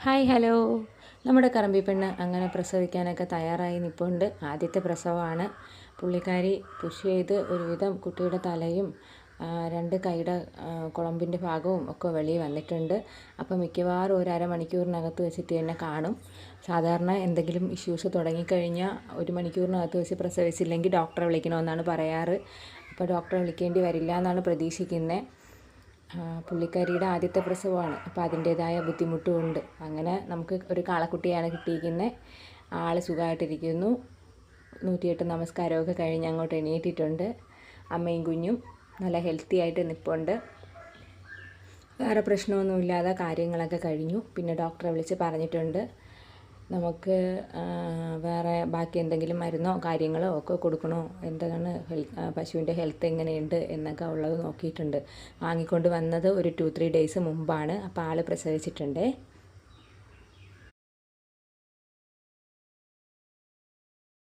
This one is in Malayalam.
Hi hello. നമ്മുടെ കറമ്പി പെണ്ണ് അങ്ങനെ പ്രസവിക്കാനൊക്കെ തയ്യാറായി നിൽപ്പുണ്ട്. ആദ്യത്തെ പ്രസവമാണ്. പുള്ളിക്കാരി പുഷ് ചെയ്ത് ഒരുവിധം കുട്ടിയുടെ തലയും രണ്ട് കൈയുടെ കുളമ്പിൻ്റെ ഭാഗവും ഒക്കെ വെളിയിൽ വന്നിട്ടുണ്ട്. അപ്പോൾ മിക്കവാറും ഒരു അരമണിക്കൂറിനകത്ത് വെച്ചിട്ട് തന്നെ കാണും. സാധാരണ എന്തെങ്കിലും ഇഷ്യൂസ് തുടങ്ങിക്കഴിഞ്ഞാൽ 1 മണിക്കൂറിനകത്ത് വെച്ച് പ്രസവിച്ചില്ലെങ്കിൽ ഡോക്ടറെ വിളിക്കണമെന്നാണ് പറയാറ്. അപ്പോൾ ഡോക്ടറെ വിളിക്കേണ്ടി വരില്ല എന്നാണ് പ്രതീക്ഷിക്കുന്നത്. പുള്ളിക്കാരിയുടെ ആദ്യത്തെ പ്രസവമാണ്. അപ്പോൾ അതിൻ്റേതായ ബുദ്ധിമുട്ടും ഉണ്ട്. അങ്ങനെ നമുക്ക് ഒരു കാളക്കുട്ടിയാണ് കിട്ടിയിരിക്കുന്നത്. ആൾ സുഖമായിട്ടിരിക്കുന്നു. 108 നമസ്കാരമൊക്കെ കഴിഞ്ഞ് അങ്ങോട്ട് എണീറ്റിട്ടുണ്ട്. അമ്മയും കുഞ്ഞും നല്ല ഹെൽത്തി ആയിട്ട് നിൽപ്പുണ്ട്. വേറെ പ്രശ്നമൊന്നുമില്ലാതെ കാര്യങ്ങളൊക്കെ കഴിഞ്ഞു. പിന്നെ ഡോക്ടറെ വിളിച്ച് പറഞ്ഞിട്ടുണ്ട് നമുക്ക് വേറെ ബാക്കി എന്തെങ്കിലും മരുന്നോ കാര്യങ്ങളോ ഒക്കെ കൊടുക്കണോ, എന്താണ് പശുവിൻ്റെ ഹെൽത്ത് എങ്ങനെയുണ്ട് എന്നൊക്കെ ഉള്ളത് നോക്കിയിട്ടുണ്ട്. വാങ്ങിക്കൊണ്ട് വന്നത് ഒരു 2-3 ഡേയ്സ് മുമ്പാണ്. അപ്പോൾ ആൾ പ്രസവിച്ചിട്ടുണ്ടേ.